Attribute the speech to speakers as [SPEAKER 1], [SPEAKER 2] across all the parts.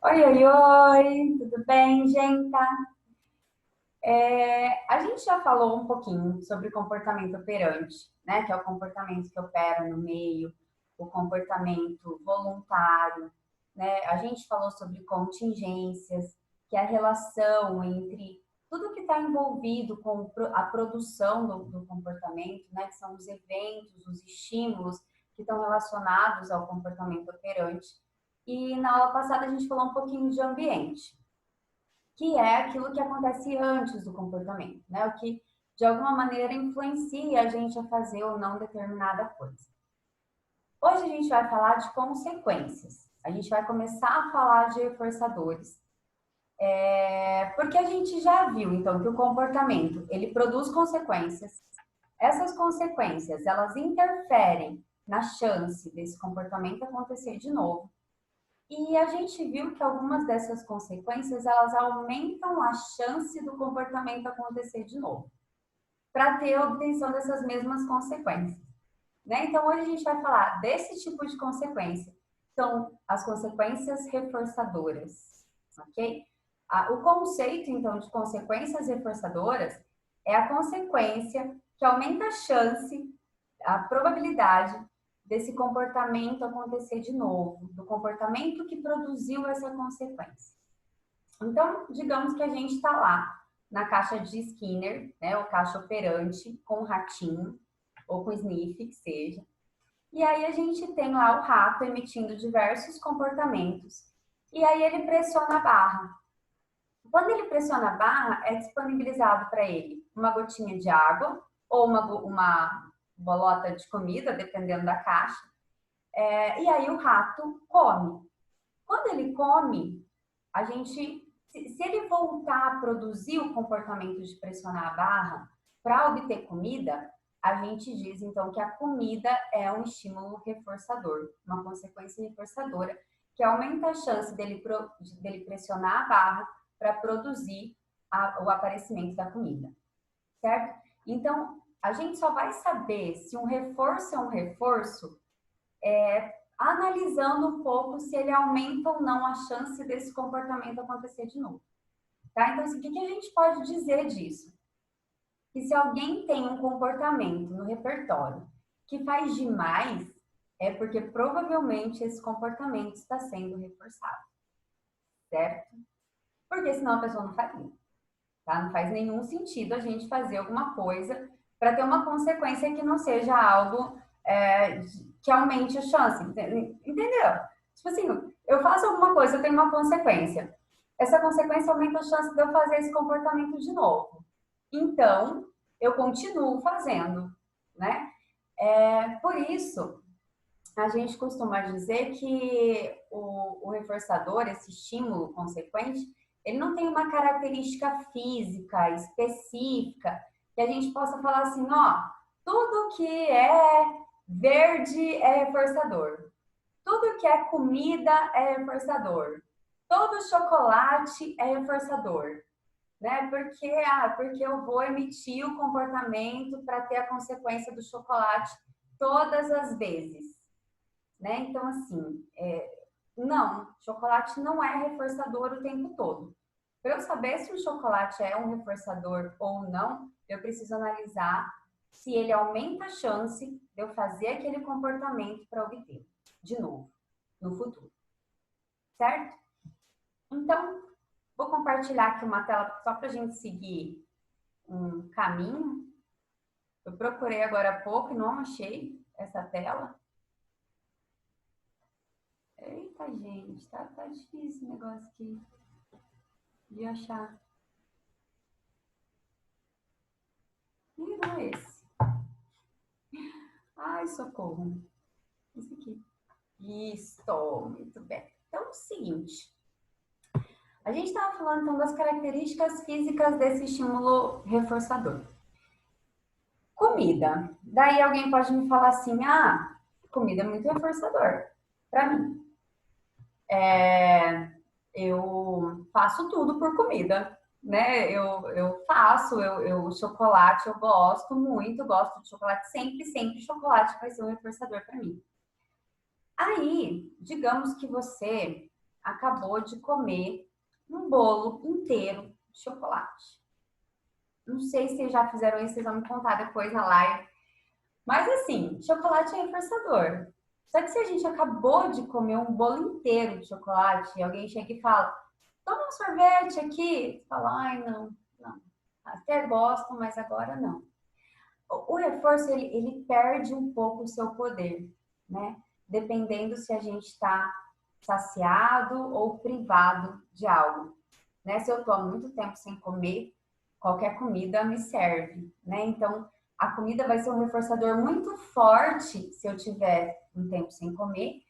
[SPEAKER 1] Oi, oi, oi, tudo bem, gente? A gente já falou um pouquinho sobre comportamento operante, né? Que é o comportamento que opera no meio, o comportamento voluntário, né? A gente falou sobre contingências, que é a relação entre tudo que está envolvido com a produção do comportamento, né? Que são os eventos, os estímulos que estão relacionados ao comportamento operante. E na aula passada a gente falou um pouquinho de ambiente, que é aquilo que acontece antes do comportamento, né? O que de alguma maneira influencia a gente a fazer ou não determinada coisa. Hoje a gente vai falar de consequências. A gente vai começar a falar de reforçadores. Porque a gente já viu, então, que o comportamento, ele produz consequências. Essas consequências, elas interferem na chance desse comportamento acontecer de novo. E a gente viu que algumas dessas consequências, elas aumentam a chance do comportamento acontecer de novo, para ter a obtenção dessas mesmas consequências. Né? Então, hoje a gente vai falar desse tipo de consequência. São as consequências reforçadoras, ok? O conceito, então, de consequências reforçadoras é a consequência que aumenta a chance, a probabilidade desse comportamento acontecer de novo, do comportamento que produziu essa consequência. Então, digamos que a gente está lá na caixa de Skinner, né, ou caixa operante, com o ratinho, ou com sniff, que seja. E aí a gente tem lá o rato emitindo diversos comportamentos. E aí ele pressiona a barra. Quando ele pressiona a barra, é disponibilizado para ele uma gotinha de água ou uma bolota de comida, dependendo da caixa. E aí o rato come. Quando ele come, a gente, se ele voltar a produzir o comportamento de pressionar a barra para obter comida, a gente diz então que a comida é um estímulo reforçador, uma consequência reforçadora que aumenta a chance dele pressionar a barra para produzir o aparecimento da comida, certo? Então, a gente só vai saber se um reforço é um reforço analisando um pouco se ele aumenta ou não a chance desse comportamento acontecer de novo. Tá? Então, assim, o que a gente pode dizer disso? Que se alguém tem um comportamento no repertório que faz demais, é porque provavelmente esse comportamento está sendo reforçado, certo? Porque senão a pessoa não faria. Tá? Não faz nenhum sentido a gente fazer alguma coisa para ter uma consequência que não seja algo que aumente a chance. Entendeu? Tipo assim, eu faço alguma coisa, eu tenho uma consequência. Essa consequência aumenta a chance de eu fazer esse comportamento de novo. Então, eu continuo fazendo, né? Por isso, a gente costuma dizer que o reforçador, esse estímulo consequente, ele não tem uma característica física específica que a gente possa falar assim, ó, tudo que é verde é reforçador, tudo que é comida é reforçador, todo chocolate é reforçador, né? Porque eu vou emitir o comportamento para ter a consequência do chocolate todas as vezes, né? Então, assim, não, chocolate não é reforçador o tempo todo. Para eu saber se o chocolate é um reforçador ou não, eu preciso analisar se ele aumenta a chance de eu fazer aquele comportamento para obter de novo, no futuro, certo? Então, vou compartilhar aqui uma tela só para a gente seguir um caminho. Eu procurei agora há pouco e não achei essa tela. Eita, gente, tá difícil o negócio aqui de achar. Ih, não é esse. Ai, socorro. Esse aqui. Isso, muito bem. Então, é o seguinte. A gente estava falando, então, das características físicas desse estímulo reforçador. Comida. Daí alguém pode me falar assim, comida é muito reforçador para mim. Eu faço tudo por comida, né? Eu faço, chocolate eu gosto muito, gosto de chocolate sempre, sempre chocolate vai ser um reforçador para mim. Aí, digamos que você acabou de comer um bolo inteiro de chocolate. Não sei se vocês já fizeram isso, vocês vão me contar depois na live. Mas assim, chocolate é reforçador. Só que se a gente acabou de comer um bolo inteiro de chocolate e alguém chega e fala, toma um sorvete aqui, você fala, ai, não, não. Até gosto, mas agora não. O reforço, ele perde um pouco o seu poder, né? Dependendo se a gente está saciado ou privado de algo. Né? Se eu estou há muito tempo sem comer, qualquer comida me serve, né? Então, a comida vai ser um reforçador muito forte se eu tiver um tempo sem comer,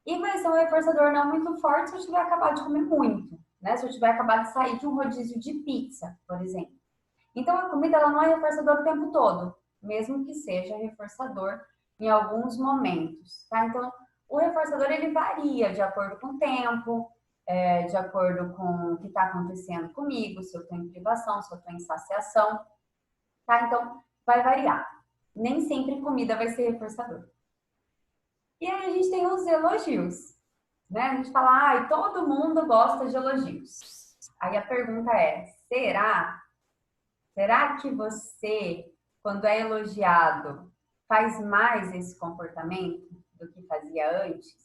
[SPEAKER 1] e vai ser um reforçador não muito forte se eu tiver acabado de comer muito, né? Se eu tiver acabado de sair de um rodízio de pizza, por exemplo. Então, a comida ela não é reforçador o tempo todo, mesmo que seja reforçador em alguns momentos, tá? Então, o reforçador ele varia de acordo com o tempo, de acordo com o que está acontecendo comigo, se eu estou em privação, se eu estou em saciação, tá? Então, vai variar. Nem sempre comida vai ser reforçador. E aí a gente tem os elogios, né? A gente fala, ai, todo mundo gosta de elogios. Aí a pergunta é, será? Será que você, quando é elogiado, faz mais esse comportamento do que fazia antes?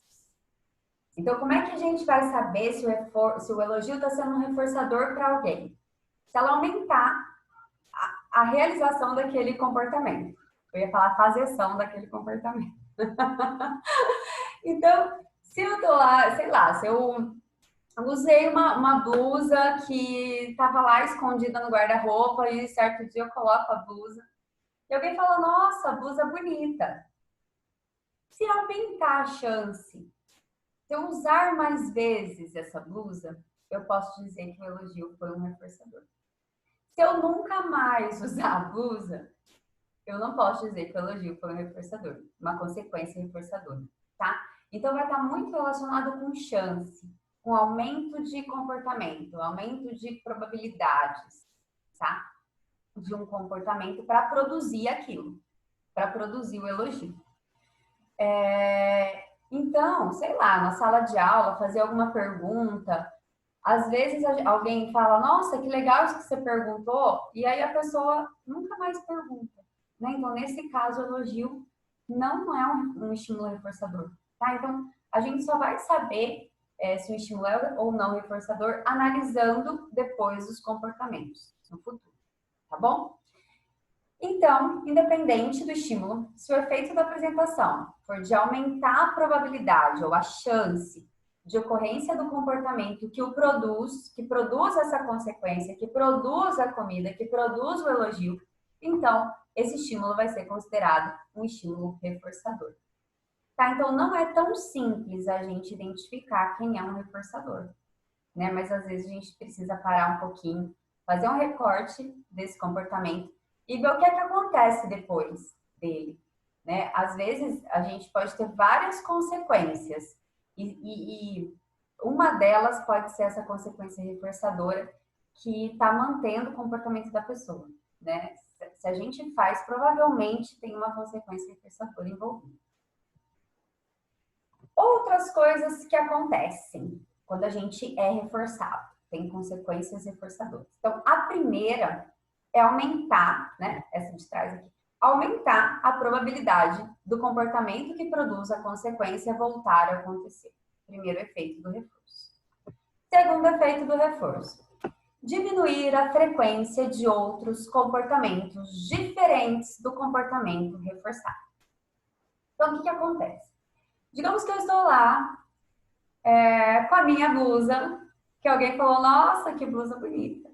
[SPEAKER 1] Então, como é que a gente vai saber se o elogio está sendo um reforçador para alguém? Se ela aumentar a realização daquele comportamento. Eu ia falar fazeção daquele comportamento. Então, se eu tô lá, sei lá, se eu usei uma blusa que estava lá escondida no guarda-roupa e certo dia eu coloco a blusa e alguém fala, nossa, blusa bonita. Se aumentar a chance, se eu usar mais vezes essa blusa, eu posso dizer que o elogio foi um reforçador. Se eu nunca mais usar a blusa, eu não posso dizer que o elogio foi um reforçador, uma consequência reforçadora, tá? Então vai estar muito relacionado com chance, com aumento de comportamento, aumento de probabilidades, tá? De um comportamento para produzir aquilo, para produzir o elogio. Então, sei lá, na sala de aula, fazer alguma pergunta, às vezes alguém fala, nossa, que legal isso que você perguntou, e aí a pessoa nunca mais pergunta. Né? Então, nesse caso, o elogio não é um estímulo reforçador. Tá? Então, a gente só vai saber se o estímulo é ou não reforçador analisando depois os comportamentos no futuro. Tá bom? Então, independente do estímulo, se o efeito da apresentação for de aumentar a probabilidade ou a chance de ocorrência do comportamento que o produz, que produz essa consequência, que produz a comida, que produz o elogio, então esse estímulo vai ser considerado um estímulo reforçador. Tá? Então não é tão simples a gente identificar quem é um reforçador, né? Mas às vezes a gente precisa parar um pouquinho, fazer um recorte desse comportamento e ver o que é que acontece depois dele, né? Às vezes a gente pode ter várias consequências e uma delas pode ser essa consequência reforçadora que está mantendo o comportamento da pessoa, né? Se a gente faz, provavelmente tem uma consequência reforçadora envolvida. Outras coisas que acontecem quando a gente é reforçado, tem consequências reforçadoras. Então, a primeira é aumentar, né? Essa de trás aqui, aumentar a probabilidade do comportamento que produz a consequência voltar a acontecer. Primeiro efeito do reforço. Segundo efeito do reforço, diminuir a frequência de outros comportamentos diferentes do comportamento reforçado. Então, o que acontece? Digamos que eu estou lá com a minha blusa, que alguém falou, nossa, que blusa bonita.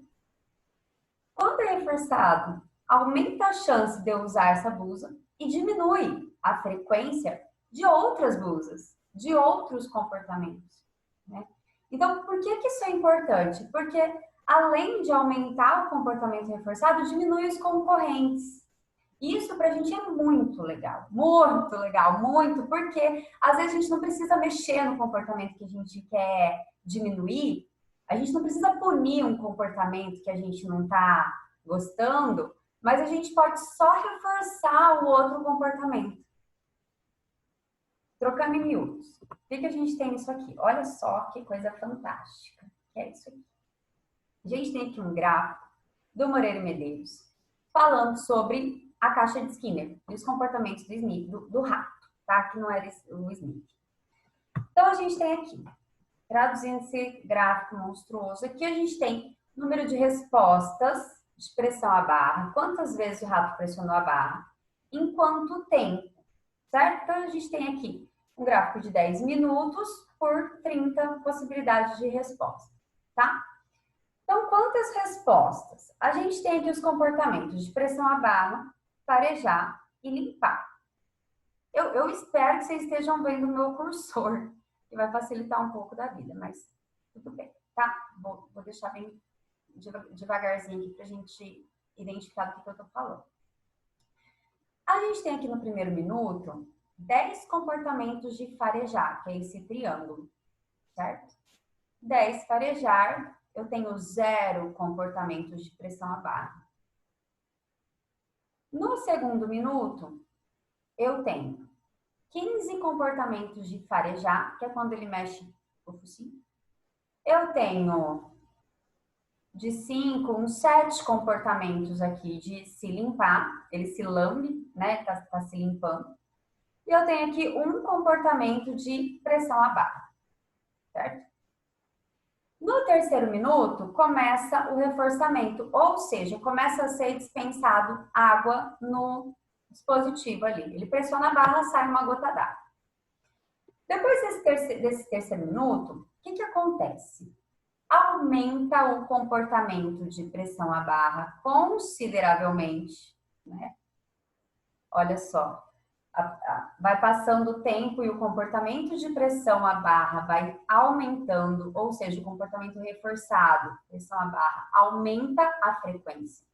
[SPEAKER 1] Quando é reforçado, aumenta a chance de eu usar essa blusa e diminui a frequência de outras blusas, de outros comportamentos. Né? Então, por que isso é importante? Porque além de aumentar o comportamento reforçado, diminui os concorrentes. Isso para a gente é muito legal, muito, porque às vezes a gente não precisa mexer no comportamento que a gente quer diminuir, a gente não precisa punir um comportamento que a gente não está gostando, mas a gente pode só reforçar o outro comportamento. Trocando em miúdos. O que a gente tem nisso aqui? Olha só que coisa fantástica. Que é isso aqui. A gente tem aqui um gráfico do Moreira e Medeiros falando sobre a caixa de Skinner e os comportamentos do rato, tá? Que não era o Smith. Então, a gente tem aqui, traduzindo esse gráfico monstruoso, aqui a gente tem número de respostas de pressão à barra, quantas vezes o rato pressionou a barra, em quanto tempo, certo? Então, a gente tem aqui um gráfico de 10 minutos por 30 possibilidades de resposta, tá? Então, quantas respostas? A gente tem aqui os comportamentos de pressão à barra, farejar e limpar. Eu espero que vocês estejam vendo o meu cursor, que vai facilitar um pouco da vida, mas tudo bem, tá? Vou deixar bem devagarzinho aqui para a gente identificar do que eu estou falando. A gente tem aqui no primeiro minuto 10 comportamentos de farejar, que é esse triângulo, certo? 10 farejar, eu tenho 0 comportamentos de pressão à barra. No segundo minuto, eu tenho 15 comportamentos de farejar, que é quando ele mexe o focinho. Eu tenho de 5, uns 7 comportamentos aqui de se limpar. Ele se lambe, né? Tá se limpando. E eu tenho aqui um comportamento de pressão à barra, certo? No terceiro minuto, começa o reforçamento, ou seja, começa a ser dispensado água no dispositivo ali. Ele pressiona a barra, sai uma gota d'água. Depois desse terceiro minuto, o que acontece? Aumenta o comportamento de pressão à barra consideravelmente, né? Olha só, vai passando o tempo e o comportamento de pressão à barra vai aumentando, ou seja, o comportamento reforçado, pressão à barra, aumenta a frequência.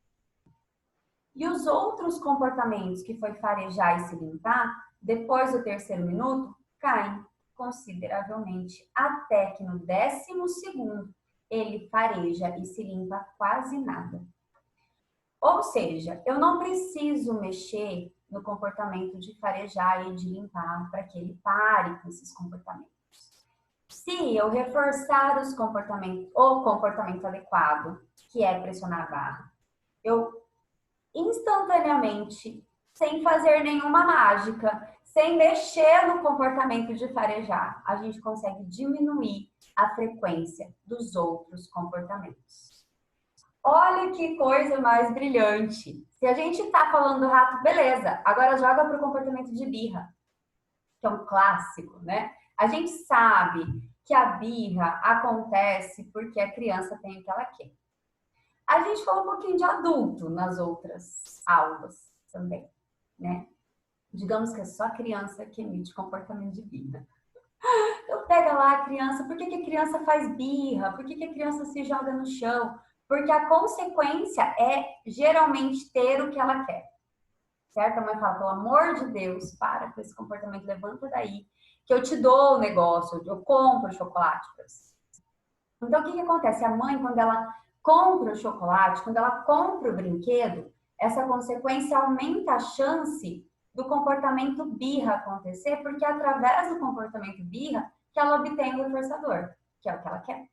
[SPEAKER 1] E os outros comportamentos que foi farejar e se limpar, depois do terceiro minuto, caem consideravelmente, até que no 10º ele fareja e se limpa quase nada. Ou seja, eu não preciso mexer no comportamento de farejar e de limpar para que ele pare com esses comportamentos. Se eu reforçar os comportamentos, o comportamento adequado, que é pressionar a barra, eu instantaneamente, sem fazer nenhuma mágica, sem mexer no comportamento de farejar, a gente consegue diminuir a frequência dos outros comportamentos. Olha que coisa mais brilhante. Se a gente tá falando do rato, beleza. Agora joga para o comportamento de birra, que é um clássico, né? A gente sabe que a birra acontece porque a criança tem o que ela quer. A gente falou um pouquinho de adulto nas outras aulas também, né? Digamos que é só a criança que emite comportamento de birra. Então pega lá a criança, por que a criança faz birra? Por que a criança se joga no chão? Porque a consequência é geralmente ter o que ela quer. Certo? A mãe fala, pelo amor de Deus, para com esse comportamento, levanta daí, que eu te dou o negócio, eu compro o chocolate para você. Então, o que acontece? A mãe, quando ela compra o chocolate, quando ela compra o brinquedo, essa consequência aumenta a chance do comportamento birra acontecer, porque é através do comportamento birra que ela obtém o reforçador, que é o que ela quer.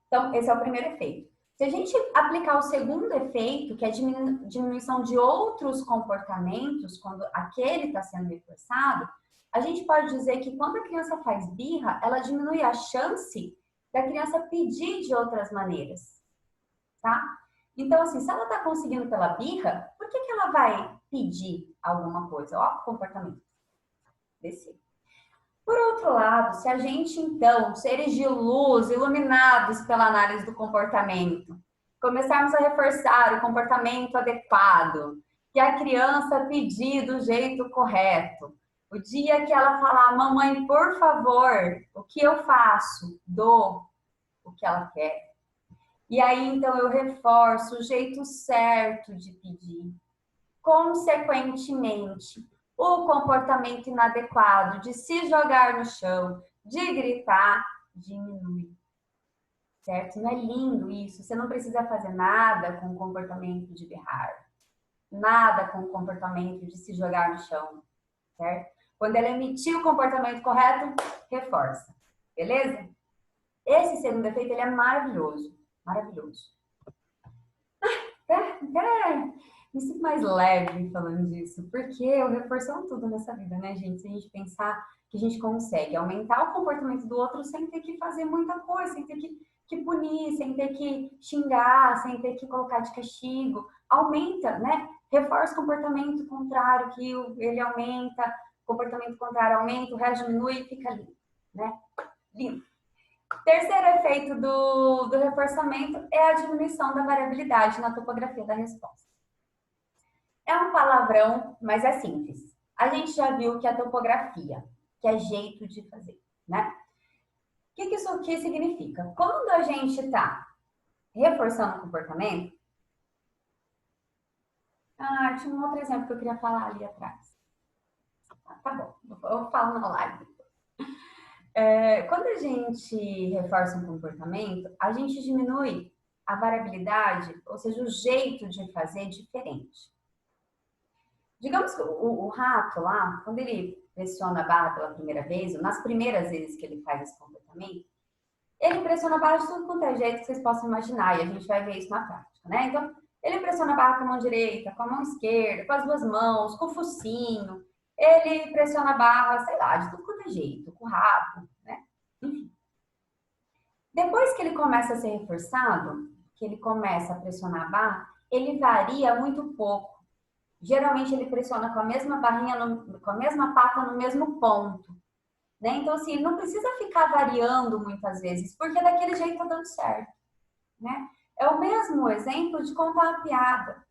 [SPEAKER 1] Então, esse é o primeiro efeito. Se a gente aplicar o segundo efeito, que é a diminuição de outros comportamentos, quando aquele está sendo reforçado, a gente pode dizer que quando a criança faz birra, ela diminui a chance da criança pedir de outras maneiras, tá? Então, assim, se ela está conseguindo pela birra, por que ela vai pedir alguma coisa? Ó, o comportamento desse. Por outro lado, se a gente, então, seres de luz, iluminados pela análise do comportamento, começarmos a reforçar o comportamento adequado, que a criança pedir do jeito correto, o dia que ela falar, mamãe, por favor, o que eu faço? Dou o que ela quer. E aí, então, eu reforço o jeito certo de pedir. Consequentemente, o comportamento inadequado de se jogar no chão, de gritar, diminui. Certo? Não é lindo isso? Você não precisa fazer nada com o comportamento de berrar. Nada com o comportamento de se jogar no chão. Certo? Quando ela emitir o comportamento correto, reforça. Beleza? Esse segundo efeito, ele é maravilhoso. Maravilhoso. Me sinto mais leve falando disso, porque o reforço é tudo nessa vida, né, gente? Se a gente pensar que a gente consegue aumentar o comportamento do outro sem ter que fazer muita coisa, sem ter que punir, sem ter que xingar, sem ter que colocar de castigo. Aumenta, né? Reforça o comportamento contrário, que ele aumenta, o comportamento contrário aumenta, o resto diminui e fica lindo, né? Lindo. Terceiro efeito do reforçamento é a diminuição da variabilidade na topografia da resposta. É um palavrão, mas é simples. A gente já viu que a topografia, que é jeito de fazer, né? O que isso aqui significa? Quando a gente está reforçando o comportamento... tinha um outro exemplo que eu queria falar ali atrás. Tá bom, eu falo na live. Quando a gente reforça um comportamento, a gente diminui a variabilidade, ou seja, o jeito de fazer diferente. Digamos que o rato lá, quando ele pressiona a barra pela primeira vez, ou nas primeiras vezes que ele faz esse comportamento, ele pressiona a barra de tudo quanto é jeito que vocês possam imaginar, e a gente vai ver isso na prática, né? Então, ele pressiona a barra com a mão direita, com a mão esquerda, com as duas mãos, com o focinho, ele pressiona a barra, sei lá, de tudo quanto é jeito, com o rabo, né? Enfim. Depois que ele começa a ser reforçado, que ele começa a pressionar a barra, ele varia muito pouco. Geralmente ele pressiona com a mesma barrinha, com a mesma pata no mesmo ponto. Né? Então, assim, ele não precisa ficar variando muitas vezes, porque daquele jeito tá dando certo. Né? É o mesmo exemplo de contar a piada.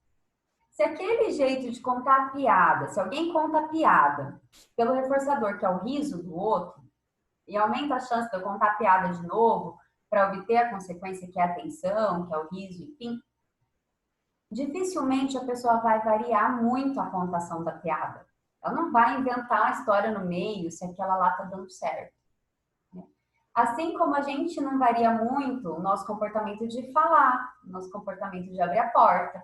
[SPEAKER 1] Se aquele jeito de contar a piada, se alguém conta a piada pelo reforçador, que é o riso do outro, e aumenta a chance de eu contar a piada de novo para obter a consequência que é a atenção, que é o riso, enfim, dificilmente a pessoa vai variar muito a contação da piada. Ela não vai inventar a história no meio se aquela lá tá dando certo. Assim como a gente não varia muito o nosso comportamento de falar, o nosso comportamento de abrir a porta,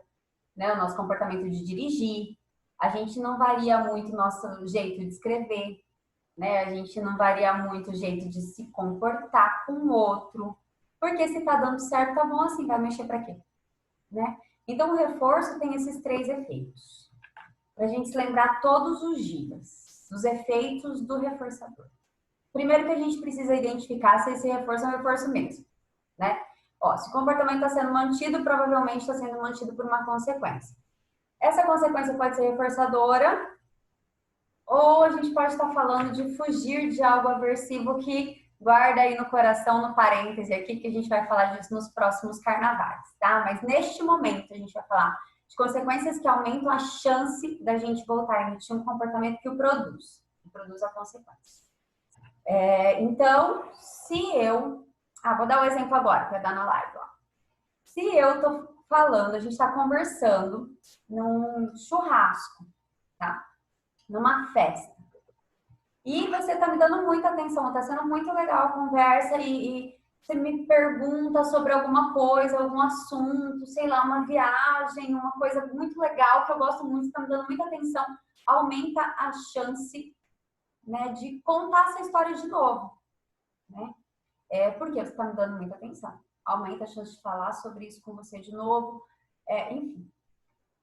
[SPEAKER 1] né? O nosso comportamento de dirigir. A gente não varia muito o nosso jeito de escrever, né? A gente não varia muito o jeito de se comportar com o outro. Porque se tá dando certo, tá bom assim, vai mexer para quê? Né? Então, o reforço tem esses 3 efeitos. Para a gente se lembrar todos os dias dos efeitos do reforçador. Primeiro que a gente precisa identificar se esse reforço é um reforço mesmo, né? Se o comportamento está sendo mantido, provavelmente está sendo mantido por uma consequência. Essa consequência pode ser reforçadora, ou a gente pode estar falando de fugir de algo aversivo que guarda aí no coração, no parêntese aqui, que a gente vai falar disso nos próximos carnavais, tá? Mas neste momento a gente vai falar de consequências que aumentam a chance da gente voltar a emitir um comportamento que produz a consequência. Então, se eu... vou dar um exemplo agora, para dar na live. Se eu tô falando, a gente está conversando num churrasco, tá? Numa festa. E você está me dando muita atenção, está sendo muito legal a conversa e você me pergunta sobre alguma coisa, algum assunto, sei lá, uma viagem, uma coisa muito legal que eu gosto muito, você está me dando muita atenção, aumenta a chance, né, de contar essa história de novo, né? Porque você está me dando muita atenção. Aumenta a chance de falar sobre isso com você de novo, enfim.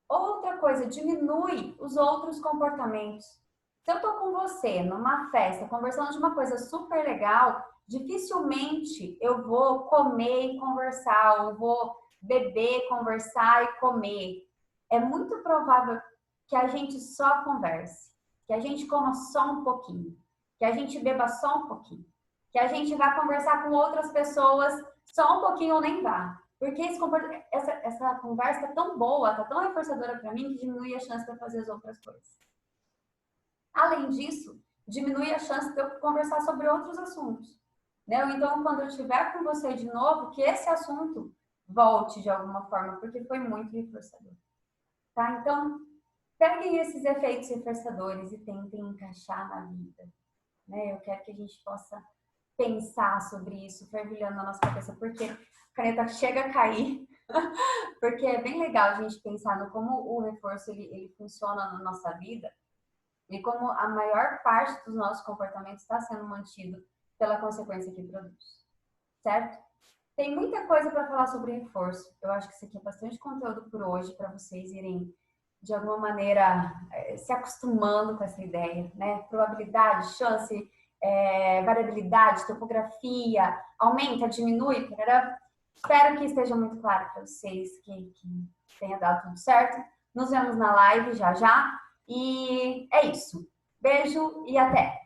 [SPEAKER 1] Outra coisa, diminui os outros comportamentos. Se eu tô com você numa festa, conversando de uma coisa super legal, dificilmente eu vou comer e conversar, ou vou beber, conversar e comer. É muito provável que a gente só converse, que a gente coma só um pouquinho, que a gente beba só um pouquinho, que a gente vá conversar com outras pessoas só um pouquinho ou nem vá. Porque essa conversa tá tão boa, tá tão reforçadora para mim, que diminui a chance de eu fazer as outras coisas. Além disso, diminui a chance de eu conversar sobre outros assuntos. Né? Então, quando eu estiver com você de novo, que esse assunto volte de alguma forma, porque foi muito reforçador. Tá? Então, peguem esses efeitos reforçadores e tentem encaixar na vida. Né? Eu quero que a gente possa pensar sobre isso, fervilhando na nossa cabeça, porque a caneta chega a cair, porque é bem legal a gente pensar no como o reforço ele funciona na nossa vida. e como a maior parte dos nossos comportamentos está sendo mantido pela consequência que produz, certo? Tem muita coisa para falar sobre reforço. Eu acho que isso aqui é bastante conteúdo por hoje para vocês irem, de alguma maneira, se acostumando com essa ideia, né? Probabilidade, chance, variabilidade, topografia, aumenta, diminui, tarará. Espero que esteja muito claro para vocês, que tenha dado tudo certo. Nos vemos na live já já. E é isso. Beijo e até!